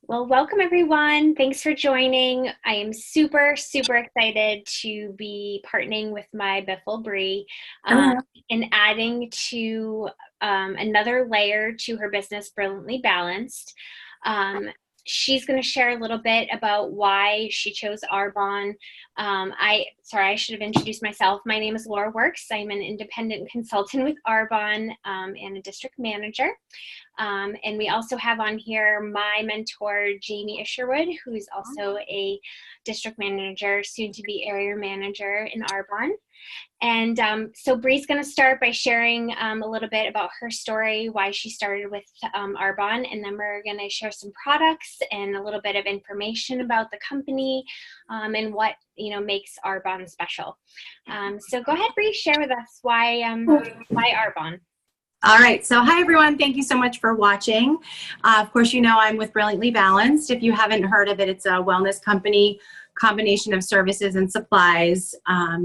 Well, welcome everyone. Thanks for joining. I am super excited to be partnering with my Biffle Brie um, Hello. and adding to another layer to her business, Brilliantly Balanced. Um, she's going to share a little bit about why she chose Arbonne. I should have introduced myself. My name is Laura Works. I'm an independent consultant with Arbonne and a district manager. And we also have on here my mentor, Jamie Isherwood, who's also a district manager, soon to be area manager in Arbonne. And so Bree's going to start by sharing a little bit about her story, why she started with Arbonne, and then we're going to share some products and a little bit of information about the company and what makes Arbonne special. So go ahead, Bree, share with us why Arbonne. All right. So, hi, everyone. Thank you so much for watching. Of course, you know I'm with Brilliantly Balanced. If you haven't heard of it, it's a wellness company, combination of services and supplies.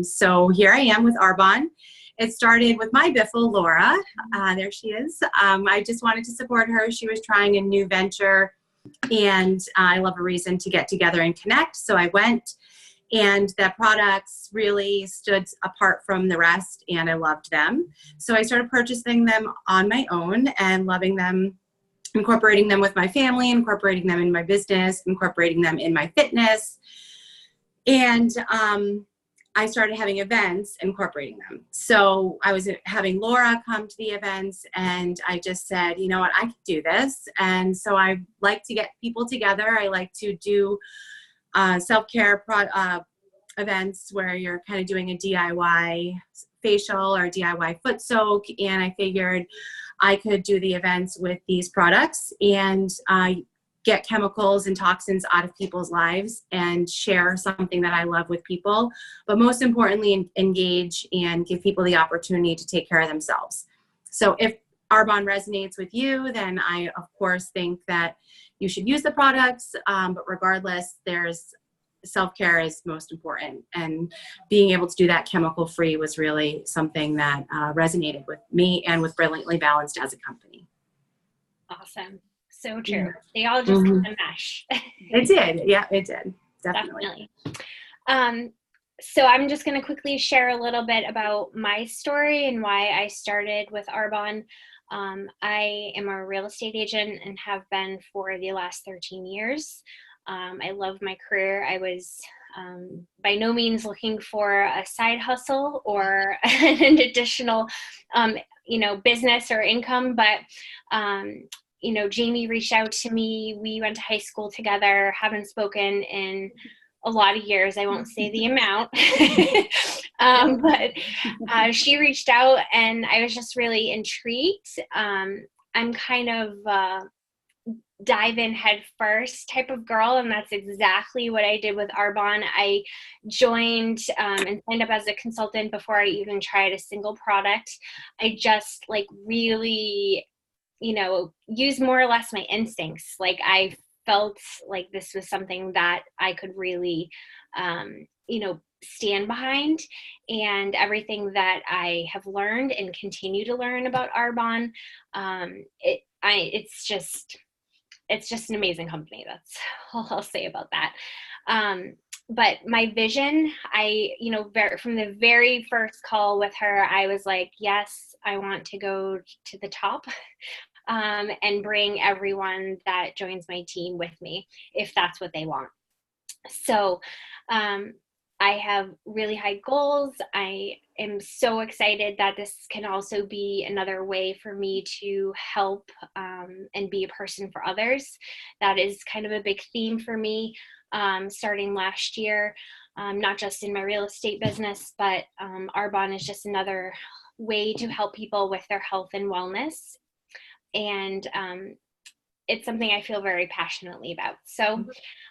So here I am with Arbonne. It started with my Biffle, Laura. There she is. I just wanted to support her. She was trying a new venture, and I love a reason to get together and connect. So I went. And the products really stood apart from the rest, and I loved them. So I started purchasing them on my own and loving them, incorporating them with my family, incorporating them in my business, incorporating them in my fitness. And I started having events, incorporating them. So I was having Laura come to the events, and I just said, you know what, I could do this. And so I like to get people together. I like to do self-care events where you're kind of doing a DIY facial or DIY foot soak, and I figured I could do the events with these products and get chemicals and toxins out of people's lives and share something that I love with people, but most importantly, engage and give people the opportunity to take care of themselves. So if Arbonne resonates with you, then I, of course, think that you should use the products, but regardless, self-care is most important. And being able to do that chemical-free was really something that resonated with me and with Brilliantly Balanced as a company. Awesome. So Yeah. true. They all just Mm-hmm. mesh. It did. Yeah, it did. Definitely. Definitely. Um, so I'm just going to quickly share a little bit about my story and why I started with Arbonne. I am a real estate agent and have been for the last 13 years. I love my career. I was by no means looking for a side hustle or an additional, business or income, but Jamie reached out to me. We went to high school together, haven't spoken in a lot of years. I won't say the amount, but she reached out and I was just really intrigued. I'm kind of dive in head first type of girl, and that's exactly what I did with Arbonne. I joined and signed up as a consultant before I even tried a single product. I just really use more or less my instincts. Like I felt like this was something that I could really, stand behind, and everything that I have learned and continue to learn about Arbonne, it's just an amazing company. That's all I'll say about that. But my vision, from the very first call with her, I was like, yes, I want to go to the top. And bring everyone that joins my team with me if that's what they want. So I have really high goals. I am so excited that this can also be another way for me to help and be a person for others. That is kind of a big theme for me starting last year, not just in my real estate business, but Arbonne is just another way to help people with their health and wellness. And it's something I feel very passionately about. So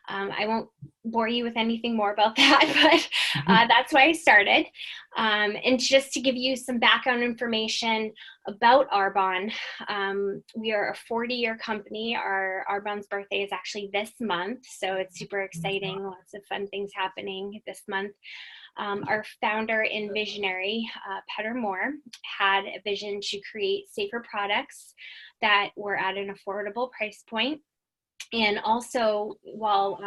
I won't bore you with anything more about that, but that's why I started. And just to give you some background information about Arbonne, we are a 40-year company. Arbonne's birthday is actually this month, so it's super exciting. Lots of fun things happening this month. Our founder and visionary, Petter Moore, had a vision to create safer products that were at an affordable price point and also while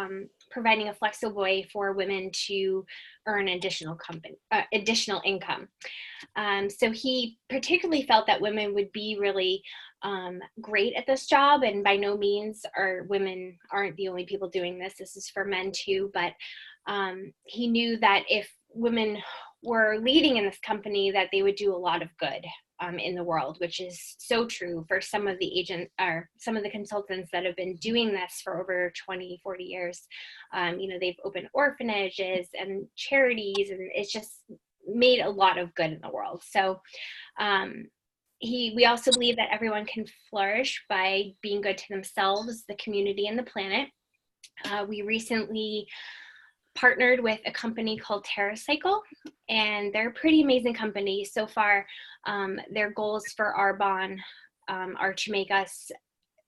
providing a flexible way for women to earn additional income. So he particularly felt that women would be really great at this job, and by no means are women aren't the only people doing this. This is for men too, but he knew that if women were leading in this company, that they would do a lot of good in the world, which is so true for some of the consultants that have been doing this for over 20, 40 years. They've opened orphanages and charities, and it's just made a lot of good in the world. So we also believe that everyone can flourish by being good to themselves, the community, and the planet. We recently partnered with a company called TerraCycle, and they're a pretty amazing company. So far, their goals for Arbonne are to make us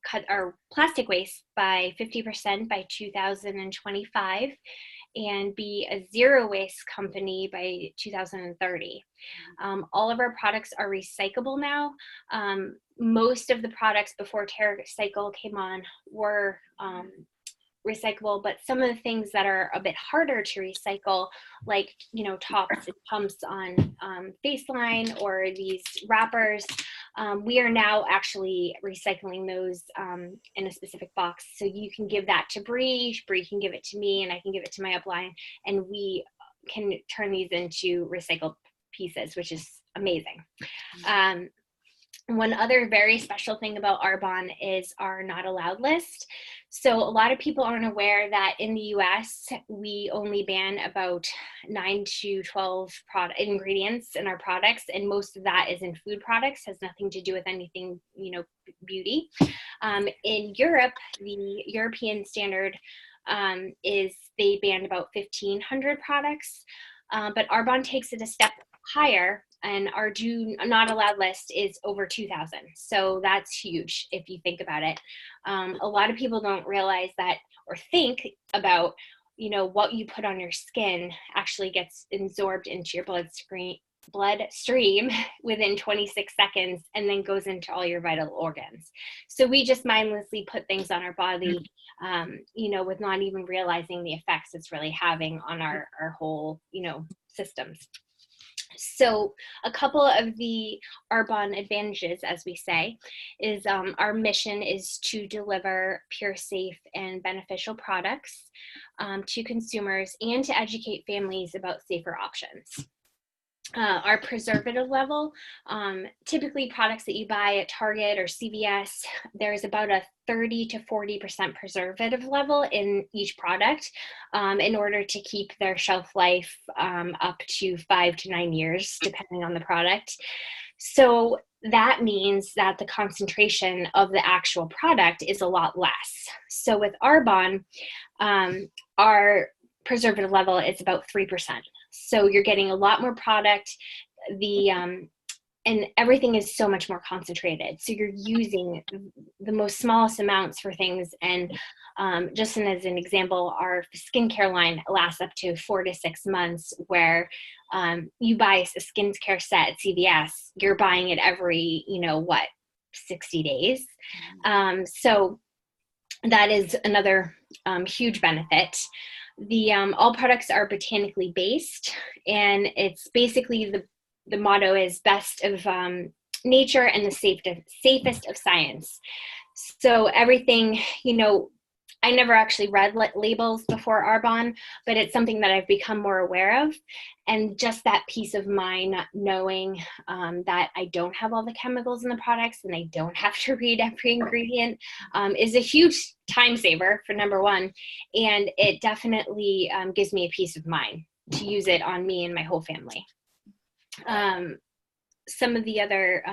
cut our plastic waste by 50% by 2025 and be a zero waste company by 2030. All of our products are recyclable now. Most of the products before TerraCycle came on were recyclable, but some of the things that are a bit harder to recycle, like tops and pumps on Faceline or these wrappers, we are now actually recycling those in a specific box. So you can give that to Bree can give it to me, and I can give it to my upline, and we can turn these into recycled pieces, which is amazing. One other very special thing about Arbonne is our not allowed list. So a lot of people aren't aware that in the US, we only ban about 9 to 12 ingredients in our products, and most of that is in food products, has nothing to do with anything, beauty. In Europe, the European standard is they ban about 1,500 products, but Arbonne takes it a step higher, and our do not allowed list is over 2,000. So that's huge if you think about it. A lot of people don't realize that or think about, what you put on your skin actually gets absorbed into your bloodstream within 26 seconds and then goes into all your vital organs. So we just mindlessly put things on our body, with not even realizing the effects it's really having on our whole, systems. So a couple of the Arbonne advantages, as we say, is our mission is to deliver pure, safe, and beneficial products to consumers and to educate families about safer options. Our preservative level, typically products that you buy at Target or CVS, there's about a 30 to 40% preservative level in each product in order to keep their shelf life up to 5 to 9 years, depending on the product. So that means that the concentration of the actual product is a lot less. So with Arbonne, our preservative level is about 3%. So you're getting a lot more product, and everything is so much more concentrated. So you're using the most smallest amounts for things. And just as an example, our skincare line lasts up to 4 to 6 months, where you buy a skincare set at CVS, you're buying it every, 60 days. So that is another huge benefit. All products are botanically based, and it's basically the motto is best of nature and the safest of science. So everything, I never actually read labels before Arbonne, but it's something that I've become more aware of. And just that peace of mind, not knowing that I don't have all the chemicals in the products and I don't have to read every ingredient is a huge time saver, for number one. And it definitely gives me a peace of mind to use it on me and my whole family. Some of the other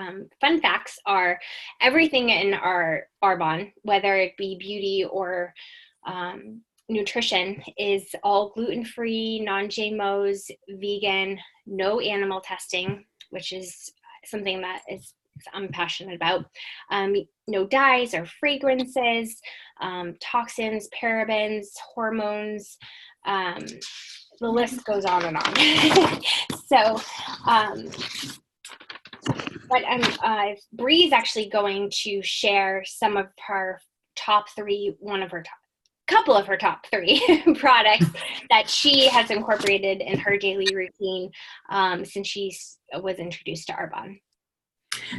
fun facts are everything in our Arbonne, whether it be beauty or nutrition, is all gluten-free, non-GMOs, vegan, no animal testing, which is something that I'm passionate about. No dyes or fragrances, toxins, parabens, hormones. The list goes on and on. So, but Bree's actually going to share some of her top three, couple of her top three products that she has incorporated in her daily routine since she was introduced to Arbonne.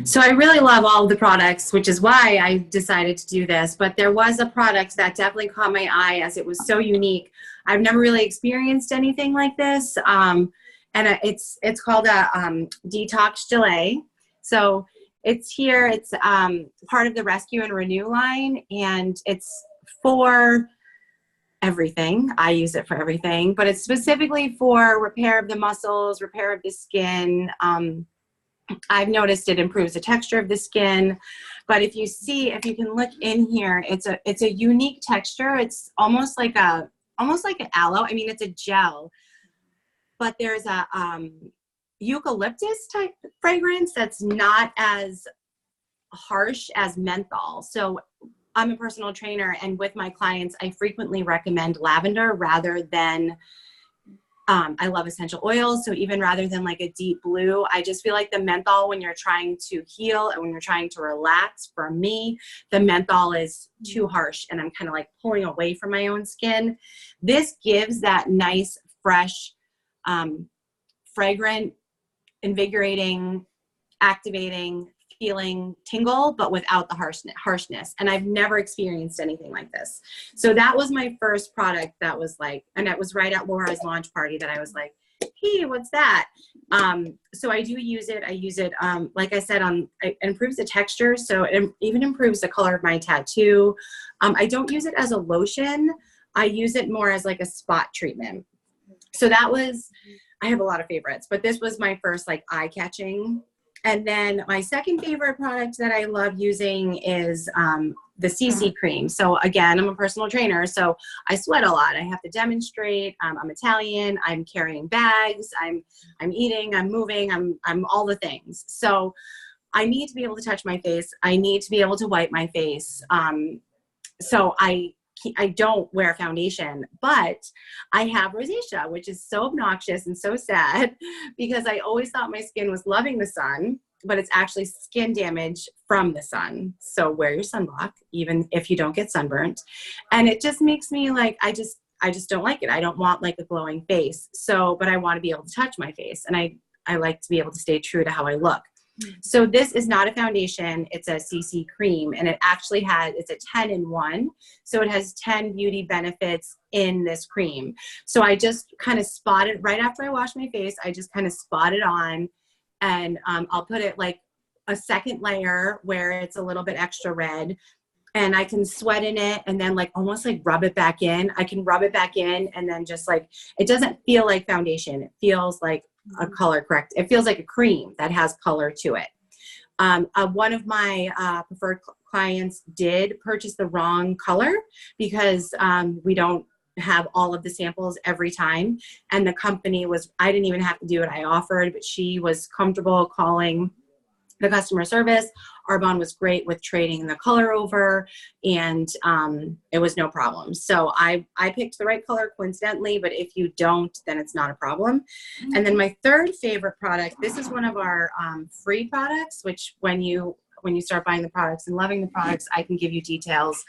So I really love all of the products, which is why I decided to do this. But there was a product that definitely caught my eye as it was so unique. I've never really experienced anything like this. And it's called a detox delay. So it's here. It's part of the Rescue and Renew line, and it's for everything. I use it for everything, but it's specifically for repair of the muscles, repair of the skin. I've noticed it improves the texture of the skin, but if you can look in here, it's a unique texture. It's almost like an aloe. I mean, it's a gel, but there's a eucalyptus type fragrance that's not as harsh as menthol. So I'm a personal trainer, and with my clients, I frequently recommend lavender rather than I love essential oils. So even rather than like a deep blue, I just feel like the menthol, when you're trying to heal and when you're trying to relax, for me, the menthol is too harsh and I'm kind of like pulling away from my own skin. This gives that nice, fresh, fragrant, invigorating, activating feeling tingle, but without the harshness. And I've never experienced anything like this. So that was my first product that was like, and it was right at Laura's launch party that I was like, hey, what's that? So I do use it. I use it, like I said, it improves the texture. So it even improves the color of my tattoo. I don't use it as a lotion. I use it more as like a spot treatment. So that was, I have a lot of favorites, but this was my first like eye-catching. And then my second favorite product that I love using is the CC cream. So again, I'm a personal trainer, so I sweat a lot. I have to demonstrate. I'm Italian. I'm carrying bags. I'm eating. I'm moving. I'm all the things. So I need to be able to touch my face. I need to be able to wipe my face. So I don't wear foundation, but I have rosacea, which is so obnoxious and so sad because I always thought my skin was loving the sun, but it's actually skin damage from the sun. So wear your sunblock, even if you don't get sunburnt. And it just makes me like, I just don't like it. I don't want like a glowing face. So, but I want to be able to touch my face. And I like to be able to stay true to how I look. So this is not a foundation, it's a CC cream, and it actually it's a 10-in-1. So it has 10 beauty benefits in this cream. So I just kind of spot it right after I wash my face. I just kind of spot it on, and I'll put it like a second layer where it's a little bit extra red, and I can sweat in it and then like almost like rub it back in. I can rub it back in and then just like, it doesn't feel like foundation. It feels like a color correct. It feels like a cream that has color to it. One of my preferred clients did purchase the wrong color because we don't have all of the samples every time. And the company I didn't even have to do it. I offered, but she was comfortable calling the customer service. Arbonne was great with trading the color over, and it was no problem. So I picked the right color coincidentally, but if you don't, then it's not a problem. And then my third favorite product, this is one of our free products, which when you start buying the products and loving the products, I can give you details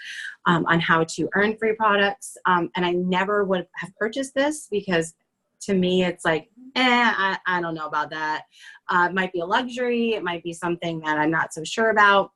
on how to earn free products. And I never would have purchased this because to me, it's like, I don't know about that. It might be a luxury. It might be something that I'm not so sure about.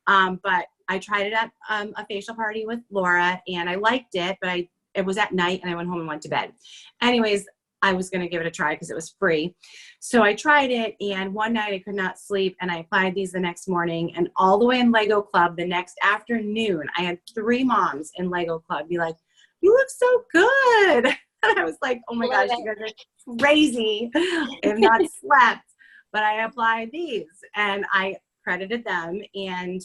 But I tried it at a facial party with Laura, and I liked it, but it was at night, and I went home and went to bed. Anyways, I was going to give it a try because it was free. So I tried it, and one night I could not sleep, and I applied these the next morning, and all the way in Lego Club the next afternoon, I had 3 moms in Lego Club be like, "You look so good." And I was like, oh my gosh, you guys are crazy. I have not slept, but I applied these and I credited them, and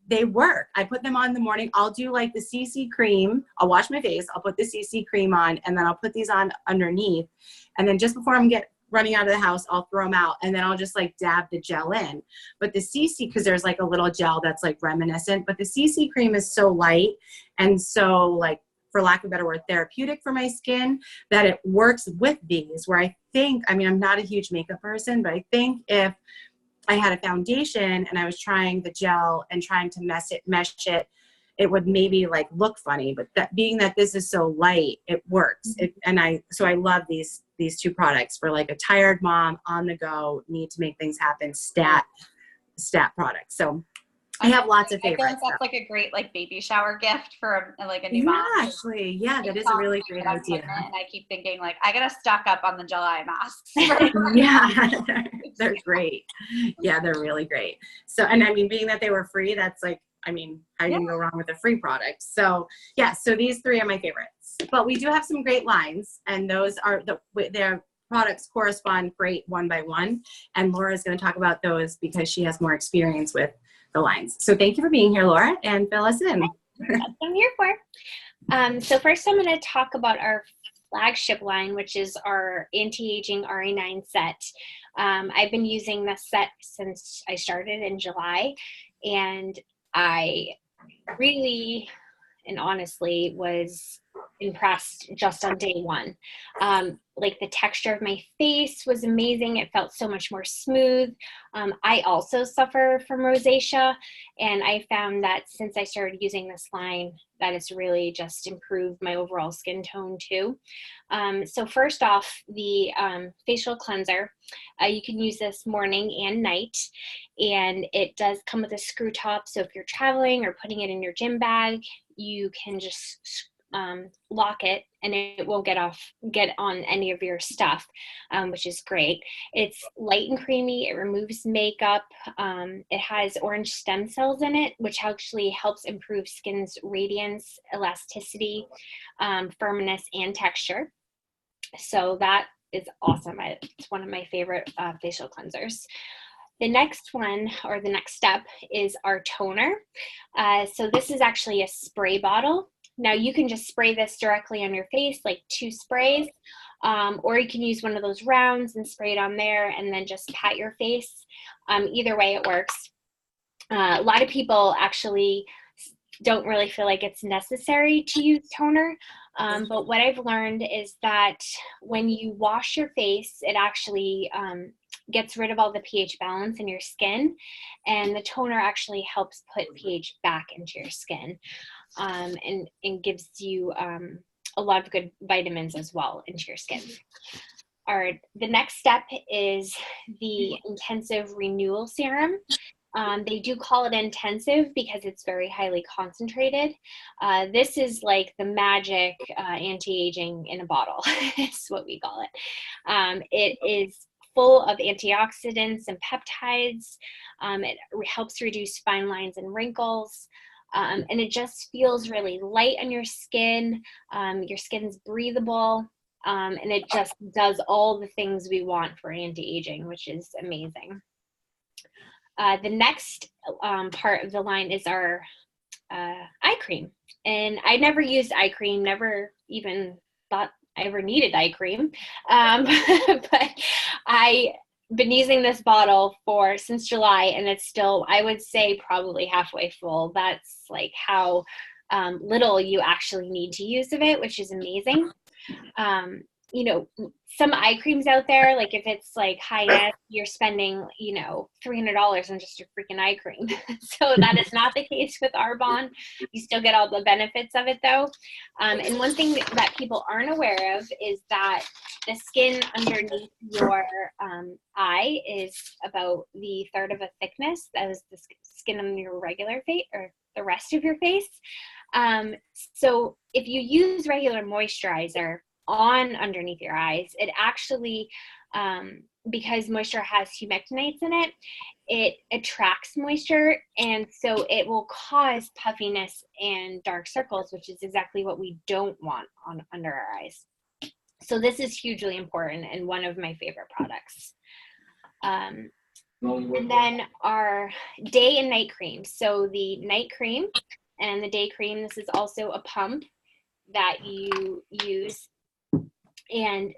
they work. I put them on in the morning. I'll do like the CC cream. I'll wash my face. I'll put the CC cream on, and then I'll put these on underneath. And then just before I'm running out of the house, I'll throw them out, and then I'll just like dab the gel in. But the CC, because there's like a little gel that's like reminiscent, but the CC cream is so light and so like, for lack of a better word, therapeutic for my skin, that it works with these, where I think, I mean, I'm not a huge makeup person, but I think if I had a foundation and I was trying the gel and trying to mesh it it would maybe like look funny, but that being that this is so light, it works. So I love these two products for like a tired mom on the go, need to make things happen, stat products. So I have lots of favorites. I feel like that's like a great like baby shower gift for like a new yeah, mom. Actually, yeah, that is a really great idea. And I keep thinking like I gotta stock up on the July masks. Yeah, they're great. Yeah, they're really great. So, and I mean, being that they were free, that's like, I mean, how are you gonna go wrong with a free product? So yeah, so these three are my favorites. But we do have some great lines, and those are their products correspond great one by one. And Laura's gonna talk about those because she has more experience with the lines. So thank you for being here, Laura, and fill us in. That's what I'm here for. So first I'm going to talk about our flagship line, which is our anti-aging RE9 set. I've been using this set since I started in July, and I really and honestly was impressed just on day one. Like the texture of my face was amazing. It felt so much more smooth. I also suffer from rosacea, and I found that since I started using this line, that it's really just improved my overall skin tone too. So first off, the facial cleanser, you can use this morning and night, and it does come with a screw top. So if you're traveling or putting it in your gym bag, you can just lock it and it won't get on any of your stuff, which is great. It's light and creamy. It removes makeup. It has orange stem cells in it, which actually helps improve skin's radiance, elasticity, firmness, and texture. So that is awesome. It's one of my favorite facial cleansers. The next one, or the next step, is our toner. So this is actually a spray bottle. Now you can just spray this directly on your face, like 2 sprays, or you can use one of those rounds and spray it on there and then just pat your face. Either way it works. A lot of people actually don't really feel like it's necessary to use toner, but what I've learned is that when you wash your face, it actually gets rid of all the pH balance in your skin, and the toner actually helps put pH back into your skin, and gives you a lot of good vitamins as well into your skin. The next step is the intensive renewal serum. They do call it intensive because it's very highly concentrated. This is like the magic anti-aging in a bottle, is what we call it. It is full of antioxidants and peptides. It helps reduce fine lines and wrinkles. And it just feels really light on your skin. Your skin's breathable. And it just does all the things we want for anti-aging, which is amazing. The next part of the line is our eye cream. And I never used eye cream, never even thought I ever needed eye cream. But I've been using this bottle since July, and it's still, I would say, probably halfway full. That's like how little you actually need to use of it, which is amazing. You know, some eye creams out there, like if it's like high end, you're spending, $300 on just a freaking eye cream. So that is not the case with Arbonne. You still get all the benefits of it though. And one thing that people aren't aware of is that the skin underneath your eye is about the third of a thickness as the skin on your regular face or the rest of your face. So if you use regular moisturizer on underneath your eyes, it actually, because moisture has humectanites in it, it attracts moisture, and so it will cause puffiness and dark circles, which is exactly what we don't want under our eyes. So this is hugely important and one of my favorite products. And then our day and night cream. So the night cream and the day cream, this is also a pump that you use. And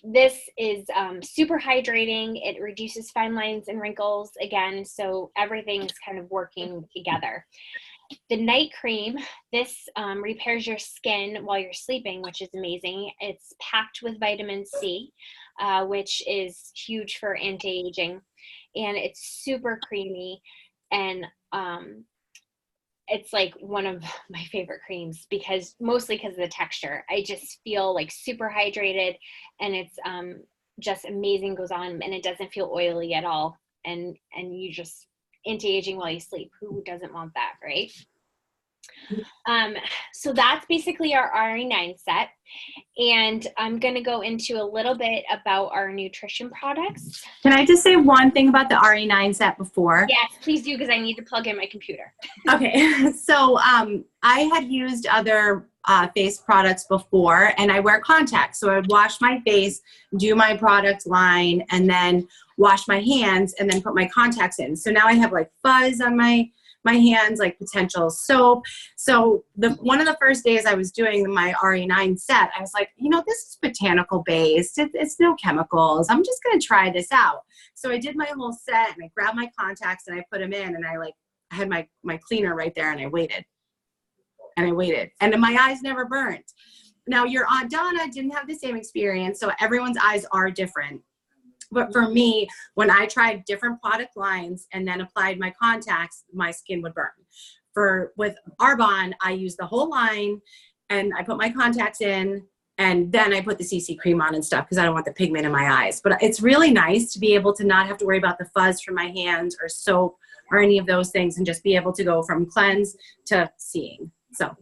this is super hydrating. It reduces fine lines and wrinkles again, so everything's kind of working together. The night cream, this repairs your skin while you're sleeping, which is amazing. It's packed with vitamin C, which is huge for anti-aging, and it's super creamy, and it's like one of my favorite creams mostly because of the texture. I just feel like super hydrated, and it's just amazing, goes on, and it doesn't feel oily at all. And you just anti-aging while you sleep. Who doesn't want that, right? So that's basically our RE9 set. And I'm going to go into a little bit about our nutrition products. Can I just say one thing about the RE9 set before? Yes, please do, because I need to plug in my computer. Okay, so I had used other face products before, and I wear contacts. So I would wash my face, do my product line, and then wash my hands, and then put my contacts in. So now I have like fuzz on my hands, like potential soap. So one of the first days I was doing my RE9 set, I was like, you know, this is botanical based. It's no chemicals. I'm just going to try this out. So I did my whole set, and I grabbed my contacts and I put them in, and I had my cleaner right there, and I waited. And my eyes never burnt. Now your Aunt Donna didn't have the same experience. So everyone's eyes are different. But for me, when I tried different product lines and then applied my contacts, my skin would burn. With Arbonne, I used the whole line, and I put my contacts in, and then I put the CC cream on and stuff because I don't want the pigment in my eyes. But it's really nice to be able to not have to worry about the fuzz from my hands or soap or any of those things, and just be able to go from cleanse to seeing. So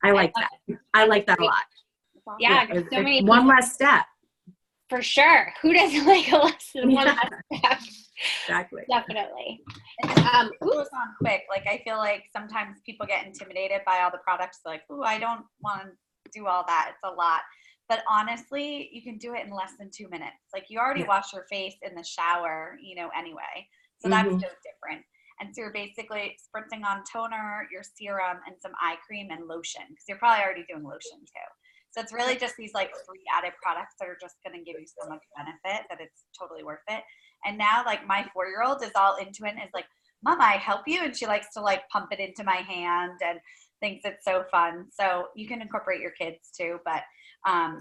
I like that. I like that a lot. Yeah, so many one less step. For sure. Who doesn't like a less than one less step? Exactly. Definitely. It goes on quick. Like, I feel like sometimes people get intimidated by all the products. Like, ooh, I don't want to do all that. It's a lot. But honestly, you can do it in less than 2 minutes. Like, you already wash your face in the shower, anyway. So that's no different. And so you're basically spritzing on toner, your serum, and some eye cream and lotion, because you're probably already doing lotion too. So it's really just these like 3 added products that are just going to give you so much benefit that it's totally worth it. And now like my 4-year-old is all into it and is like, Mom, I help you. And she likes to like pump it into my hand and thinks it's so fun. So you can incorporate your kids too, but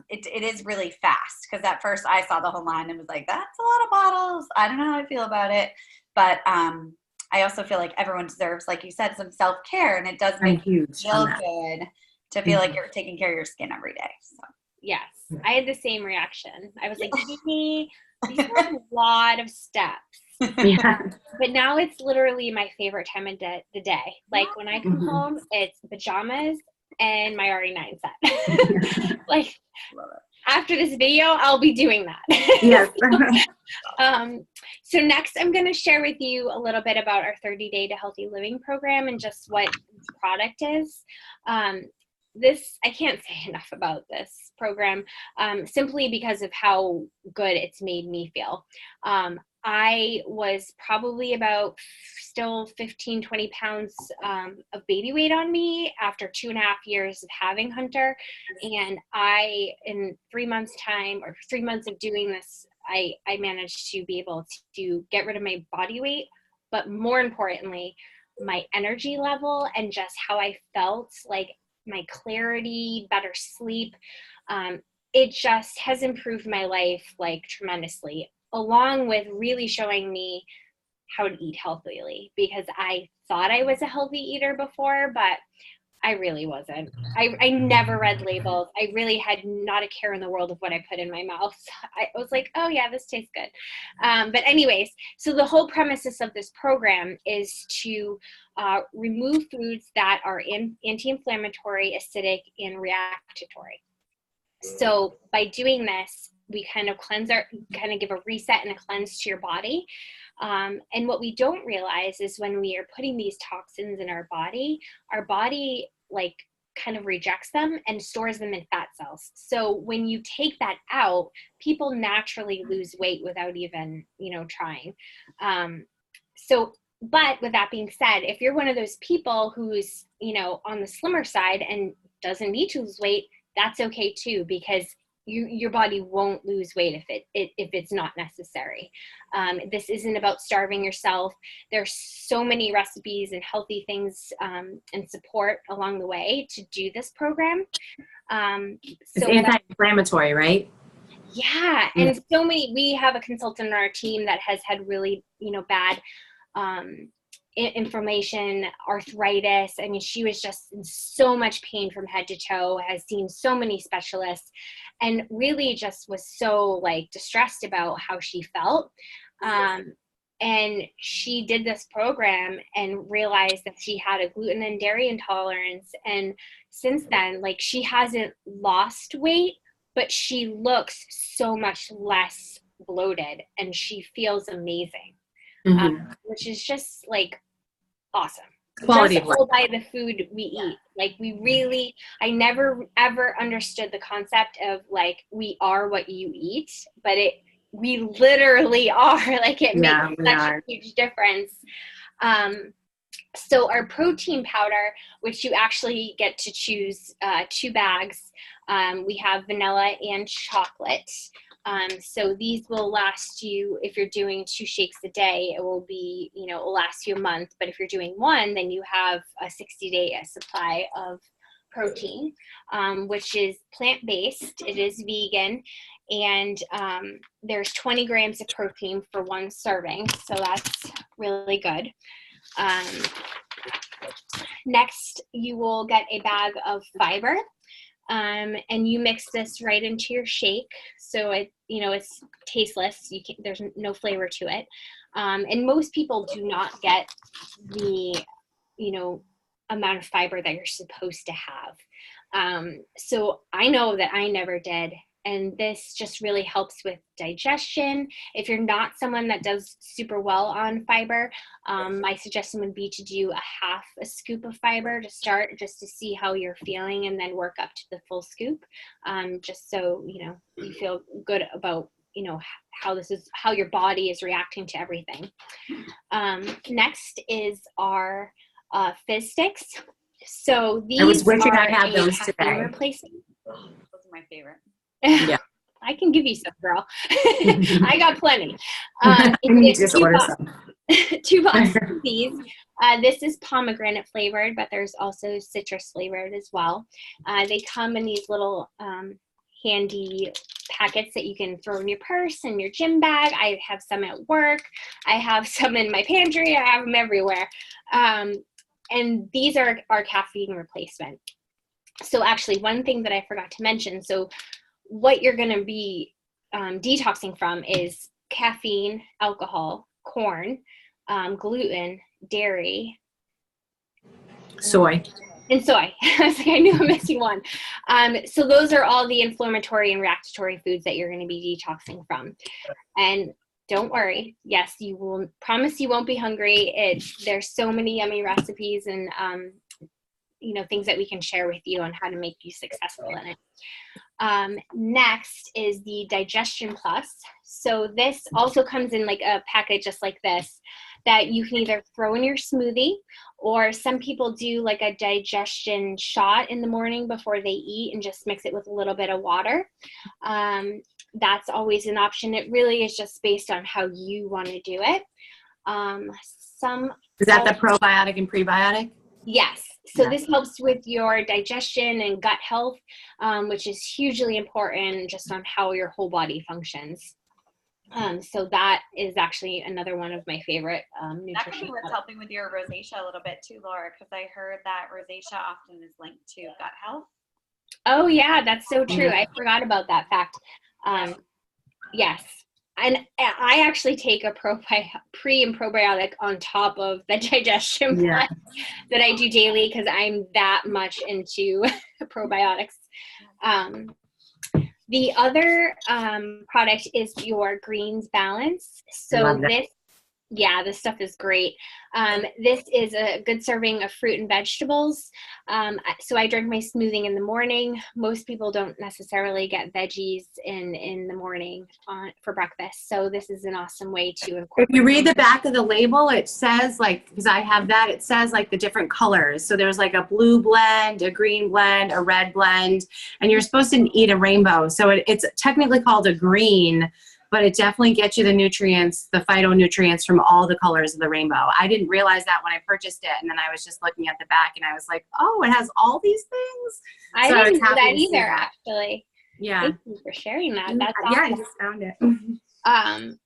it is really fast, because at first I saw the whole line and was like, that's a lot of bottles. I don't know how I feel about it. But I also feel like everyone deserves, like you said, some self-care, and it does make you feel good to feel like you're taking care of your skin every day. So. Yes, I had the same reaction. I was like, these are a lot of steps. Yeah. But now it's literally my favorite time of the day. Like when I come home, it's pajamas and my RE9 set. Like after this video, I'll be doing that. Yes. So next, I'm going to share with you a little bit about our 30-day to healthy living program and just what this product is. I can't say enough about this program, simply because of how good it's made me feel. I was probably about still 15, 20 pounds of baby weight on me after 2.5 years of having Hunter. And in 3 months time, or 3 months of doing this, I managed to be able to get rid of my body weight, but more importantly, my energy level and just how I felt, like my clarity, better sleep. It just has improved my life like tremendously, along with really showing me how to eat healthily, because I thought I was a healthy eater before, but I really wasn't. I never read labels. I really had not a care in the world of what I put in my mouth. I was like, oh yeah, this tastes good. But anyways, so the whole premises of this program is to remove foods that are anti-inflammatory, acidic, and reactatory. So by doing this, we kind of give a reset and a cleanse to your body. And what we don't realize is when we are putting these toxins in our body like kind of rejects them and stores them in fat cells. So when you take that out, people naturally lose weight without even, trying. But with that being said, if you're one of those people who's, on the slimmer side and doesn't need to lose weight, that's okay too, because your body won't lose weight if it's not necessary. This isn't about starving yourself. There's so many recipes and healthy things and support along the way to do this program. It's anti-inflammatory, right? Yeah, and we have a consultant on our team that has had really, bad inflammation, arthritis. I mean, she was just in so much pain from head to toe, has seen so many specialists, and really just was so like distressed about how she felt. And she did this program and realized that she had a gluten and dairy intolerance. And since then, like, she hasn't lost weight, but she looks so much less bloated and she feels amazing, which is just like awesome. Quality Just of life. all by the food we eat. Like, we really, I never ever understood the concept of like, we are what you eat, but we literally are. Like, it makes such a huge difference. So our protein powder, which you actually get to choose 2 bags, we have vanilla and chocolate. So these will last you, if you're doing 2 shakes a day, it will be, it'll last you a month. But if you're doing 1, then you have a 60-day supply of protein, which is plant-based. It is vegan. And there's 20 grams of protein for 1 serving. So that's really good. Next, you will get a bag of fiber. And you mix this right into your shake. So it's tasteless. There's no flavor to it. And most people do not get the, amount of fiber that you're supposed to have. So I know that I never did. And this just really helps with digestion. If you're not someone that does super well on fiber, my suggestion would be to do a half a scoop of fiber to start, just to see how you're feeling, and then work up to the full scoop, just so you feel good about how your body is reacting to everything. Next is our fizz sticks. So these I was wishing I had a those caffeine today. replacement. Those are my favorite. Yeah. I can give you some, girl. I got plenty. I need to It's just order some. 2 boxes of these. This is pomegranate flavored, but there's also citrus flavored as well. They come in these little handy packets that you can throw in your purse and your gym bag. I have some at work. I have some in my pantry. I have them everywhere. And these are our caffeine replacement. So actually, one thing that I forgot to mention, so what you're going to be detoxing from is caffeine, alcohol, corn, gluten, dairy, Soy. and soy. I was like, I knew I'm missing one. So those are all the inflammatory and reactatory foods that you're going to be detoxing from. And don't worry. Yes, you will. Promise you won't be hungry. There's so many yummy recipes and things that we can share with you on how to make you successful in it. Next is the Digestion Plus. So this also comes in like a package just like this, that you can either throw in your smoothie, or some people do like a digestion shot in the morning before they eat and just mix it with a little bit of water. That's always an option. It really is just based on how you want to do it. Is that the probiotic and prebiotic? Yes. So this helps with your digestion and gut health, which is hugely important just on how your whole body functions. So that is actually another one of my favorite nutrition. That could be what's helping with your rosacea a little bit too, Laura, because I heard that rosacea often is linked to gut health. Oh yeah, that's so true. I forgot about that fact. Yes. And I actually take a pre and probiotic on top of the digestion plan that I do daily, because I'm that much into probiotics. The other product is your Greens Balance. So this stuff is great. This is a good serving of fruit and vegetables. So I drink my smoothie in the morning. Most people don't necessarily get veggies in the morning for breakfast. So this is an awesome way to incorporate. If you read the back of the label, it says, like, because I have that, it says like the different colors. So there's like a blue blend, a green blend, a red blend, and you're supposed to eat a rainbow. So it's technically called a green, but it definitely gets you the nutrients, the phytonutrients from all the colors of the rainbow. I didn't realize that when I purchased it, and then I was just looking at the back, and I was like, oh, it has all these things? I didn't know that either, actually. Yeah. Thank you for sharing that. That's awesome. Yeah, I just found it.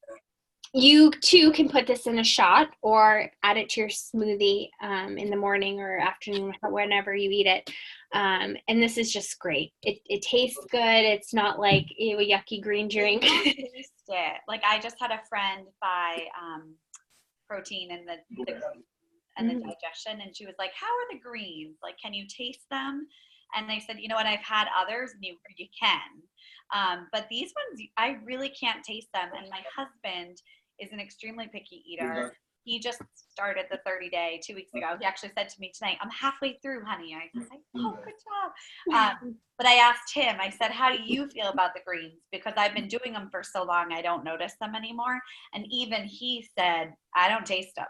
You too can put this in a shot or add it to your smoothie in the morning or afternoon, whenever you eat it. And this is just great. It tastes good. It's not like a yucky green drink. Taste it. Like I just had a friend buy protein and the digestion, and she was like, "How are the greens? Like, can you taste them?" And I said, "You know what? I've had others, and you can, but these ones I really can't taste them." And my husband is an extremely picky eater. He just started the 30-day 2 weeks ago. He actually said to me tonight, "I'm halfway through, honey." I was like, "Oh, good job." But I asked him, I said, "How do you feel about the greens? Because I've been doing them for so long, I don't notice them anymore." And even he said, "I don't taste them."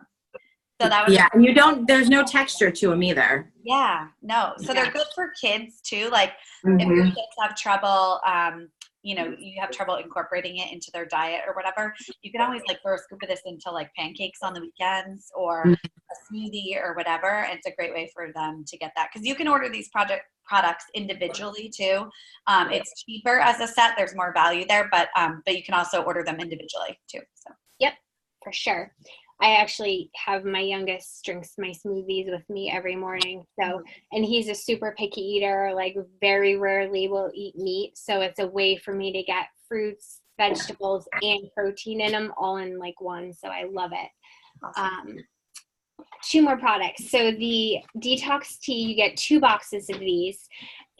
So that was and you don't, there's no texture to them either. Yeah, no. So they're good for kids too. Like if your kids have trouble, you have trouble incorporating it into their diet or whatever, you can always like throw a scoop of this into like pancakes on the weekends or a smoothie or whatever. And it's a great way for them to get that, because you can order these products individually too. It's cheaper as a set. There's more value there, but you can also order them individually too. So. Yep, for sure. I actually have my youngest drinks my smoothies with me every morning. So, and he's a super picky eater, like very rarely will eat meat. So it's a way for me to get fruits, vegetables, and protein in them all in like one. So I love it. Awesome. 2 more products. So the detox tea, you get 2 boxes of these.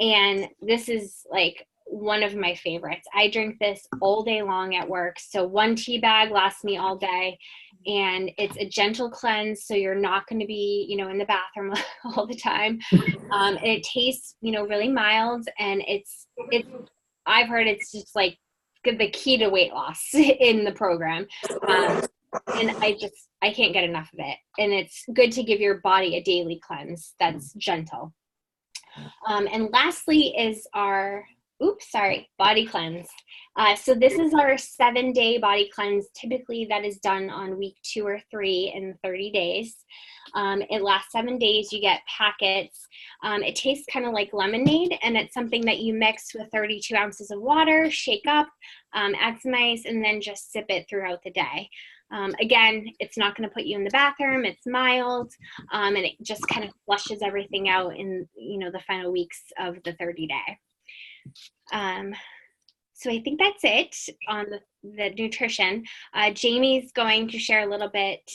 And this is like one of my favorites. I drink this all day long at work. So 1 tea bag lasts me all day. And it's a gentle cleanse, so you're not going to be, in the bathroom all the time. And it tastes, really mild, and it's. I've heard it's just like the key to weight loss in the program, and I can't get enough of it. And it's good to give your body a daily cleanse that's gentle. And lastly is our body cleanse. So this is our 7-day body cleanse. Typically that is done on week 2 or 3 in 30 days. It lasts 7 days. You get packets. It tastes kind of like lemonade, and it's something that you mix with 32 ounces of water, shake up, add some ice, and then just sip it throughout the day. Again, it's not going to put you in the bathroom. It's mild, and it just kind of flushes everything out in, the final weeks of the 30-day. So I think that's it on the nutrition. Jamie's going to share a little bit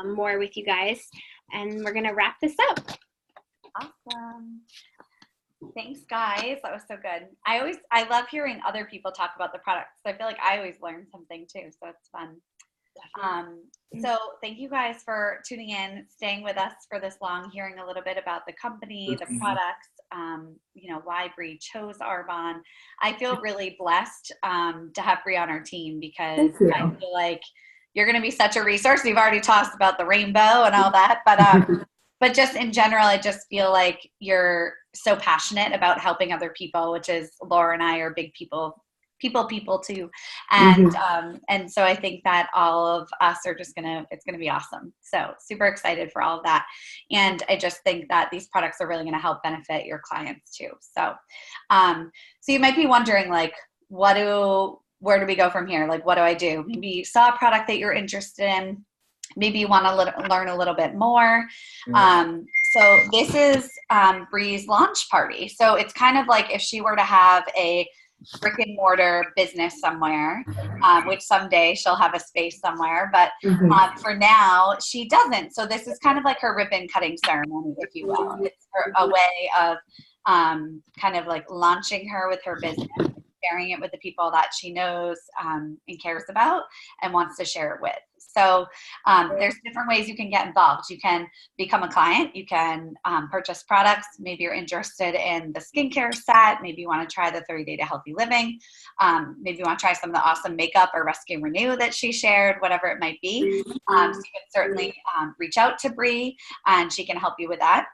more with you guys, and we're going to wrap this up. Awesome. Thanks, guys. That was so good. I love hearing other people talk about the products. I feel like I always learn something too, so it's fun. So thank you guys for tuning in, staying with us for this long, hearing a little bit about the company, the products, why Bree chose Arbonne. I feel really blessed to have Bree on our team, because I feel like you're going to be such a resource. We've already talked about the rainbow and all that, but just in general, I just feel like you're so passionate about helping other people, which is Laura and I are big people too. And so I think that all of us are it's gonna be awesome. So super excited for all of that. And I just think that these products are really gonna help benefit your clients too. So, so you might be wondering, like, where do we go from here? Like, what do I do? Maybe you saw a product that you're interested in. Maybe you want to learn a little bit more. So this is Bree's launch party. So it's kind of like if she were to have a brick and mortar business somewhere, which someday she'll have a space somewhere, but for now she doesn't. So this is kind of like her ribbon cutting ceremony, if you will. It's a way of kind of like launching her with her business, sharing it with the people that she knows and cares about and wants to share it with. So there's different ways you can get involved. You can become a client. You can purchase products. Maybe you're interested in the skincare set. Maybe you want to try the 30-day to healthy living. Maybe you want to try some of the awesome makeup or Rescue and Renew that she shared, whatever it might be. So you can certainly reach out to Bree, and she can help you with that.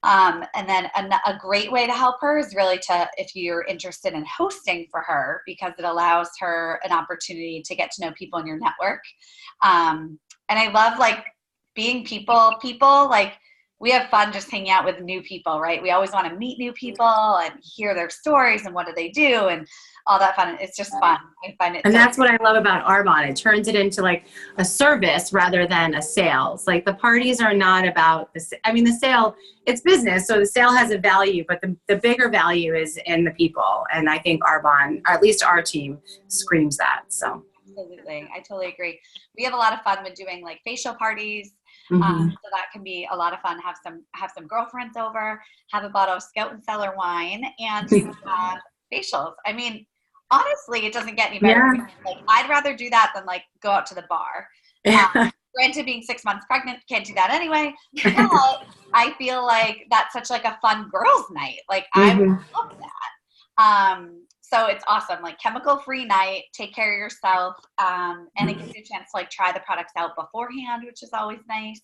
And then a great way to help her is really if you're interested in hosting for her, because it allows her an opportunity to get to know people in your network. And I love like being people, like we have fun just hanging out with new people, right? We always want to meet new people and hear their stories and what do they do and all that fun. It's just fun. I find it. And that's what I love about Arbonne. It turns it into like a service rather than a sales. Like the parties are not about the sale, it's business. So the sale has a value, but the bigger value is in the people. And I think Arbonne, or at least our team, screams that. So. Absolutely. I totally agree. We have a lot of fun with doing like facial parties. Mm-hmm. So that can be a lot of fun. Have some girlfriends over, have a bottle of Scout and Cellar wine, and have facials. I mean, honestly, it doesn't get any better. Yeah. Like, I'd rather do that than like go out to the bar. Granted, being 6 months pregnant, can't do that anyway. But I feel like that's such like a fun girls' night. Like I would love that. So it's awesome, like chemical-free night, take care of yourself, and it gives you a chance to like try the products out beforehand, which is always nice.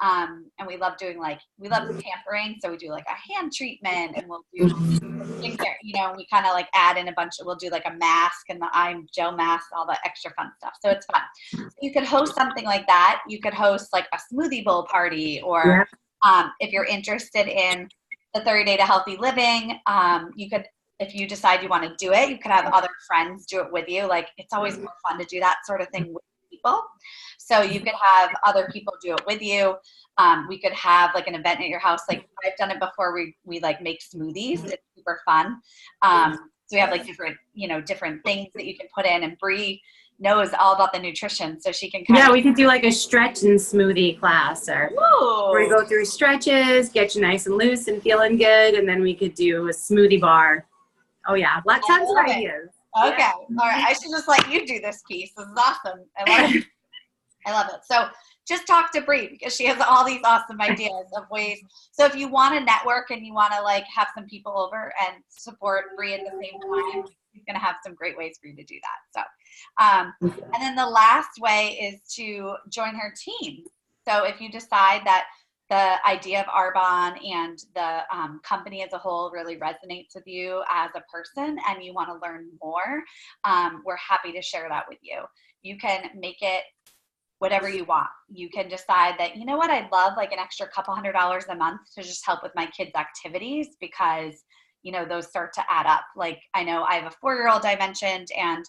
And we love pampering, so we do like a hand treatment, and we'll do skincare, we kind of like add in we'll do like a mask and the eye gel mask, all the extra fun stuff. So it's fun. So you could host something like that. You could host like a smoothie bowl party, or if you're interested in the 30 Day to Healthy Living, you could, if you decide you want to do it, you could have other friends do it with you. Like it's always more fun to do that sort of thing with people. So you could have other people do it with you. We could have like an event at your house. Like I've done it before. We like make smoothies. It's super fun. So we have like different things that you can put in, and Bree knows all about the nutrition, so she can we could do like a stretch and smoothie class, or we go through stretches, get you nice and loose and feeling good, and then we could do a smoothie bar. Oh yeah, tons of ideas. Okay, all right. I should just let you do this piece. This is awesome. I love it. I love it. So just talk to Bree, because she has all these awesome ideas of ways. So if you want to network and you want to like have some people over and support Bree at the same time, she's going to have some great ways for you to do that. So, and then the last way is to join her team. So if you decide that the idea of Arbonne and the company as a whole really resonates with you as a person and you want to learn more, we're happy to share that with you. You can make it whatever you want. You can decide that, you know what, I'd love like an extra couple $100 a month to just help with my kids' activities, because, those start to add up. Like I know I have a 4-year-old I mentioned, and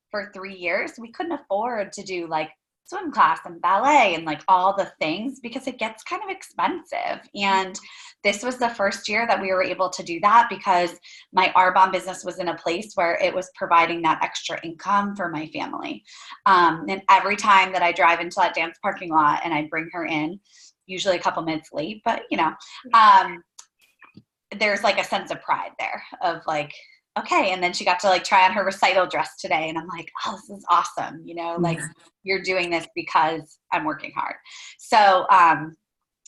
for 3 years, we couldn't afford to do like swim class and ballet and like all the things, because it gets kind of expensive. And this was the first year that we were able to do that, because my Arbonne business was in a place where it was providing that extra income for my family. And every time that I drive into that dance parking lot and I bring her in, usually a couple minutes late, but there's like a sense of pride there of like, okay. And then she got to like try on her recital dress today. And I'm like, oh, this is awesome. Like you're doing this because I'm working hard. So,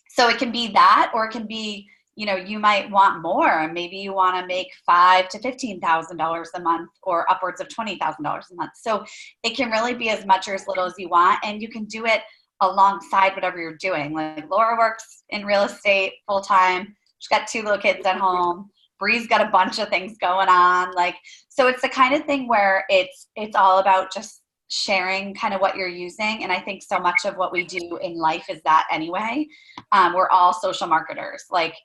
so it can be that, or it can be, you might want more. Maybe you want to make $5,000 to $15,000 a month, or upwards of $20,000 a month. So it can really be as much or as little as you want. And you can do it alongside whatever you're doing. Like Laura works in real estate full time. She's got 2 little kids at home. Bree's got a bunch of things going on. Like, so it's the kind of thing where it's all about just sharing kind of what you're using. And I think so much of what we do in life is that anyway. We're all social marketers. Like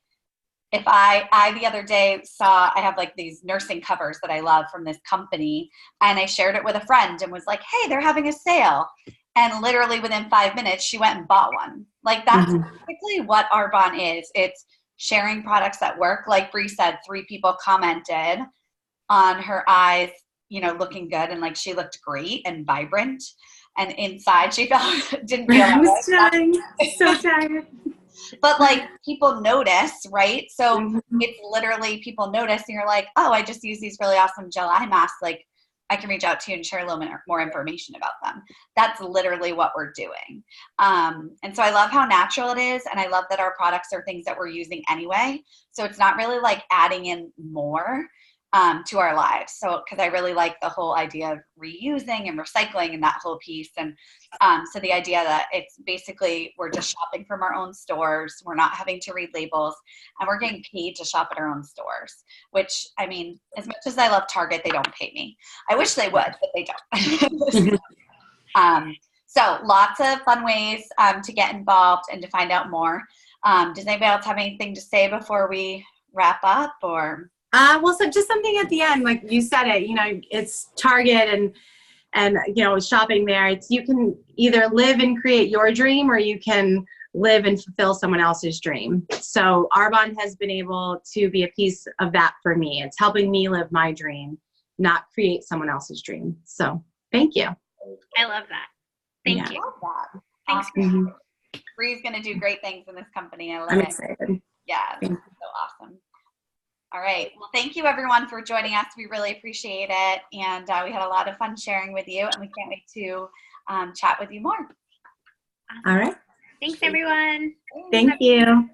if I the other day saw, I have like these nursing covers that I love from this company, and I shared it with a friend and was like, hey, they're having a sale. And literally within 5 minutes, she went and bought one. Like that's typically what Arbonne is. It's sharing products that work. Like Bree said, 3 people commented on her eyes, looking good, and like she looked great and vibrant, and inside she didn't feel I was trying. So tired. But like people notice, right? So it's literally people notice, and you're like, oh, I just use these really awesome gel eye masks. Like I can reach out to you and share a little bit more information about them. That's literally what we're doing. And so I love how natural it is. And I love that our products are things that we're using anyway. So it's not really like adding in more to our lives. So, cause I really like the whole idea of reusing and recycling and that whole piece. And so the idea that it's basically, we're just shopping from our own stores. We're not having to read labels, and we're getting paid to shop at our own stores, which, I mean, as much as I love Target, they don't pay me. I wish they would, but they don't. So lots of fun ways to get involved and to find out more. Does anybody else have anything to say before we wrap up, or? Well, so just something at the end, like you said it, it's Target and shopping there. It's, you can either live and create your dream, or you can live and fulfill someone else's dream. So Arbonne has been able to be a piece of that for me. It's helping me live my dream, not create someone else's dream. So thank you. I love that. Thank you. I love that. Thanks. Awesome. Bree's going to do great things in this company. I love I'm it. excited. Yeah, it's so awesome. All right. Well, thank you everyone for joining us. We really appreciate it. And we had a lot of fun sharing with you, and we can't wait to chat with you more. Awesome. All right. Thanks, everyone. Thank you.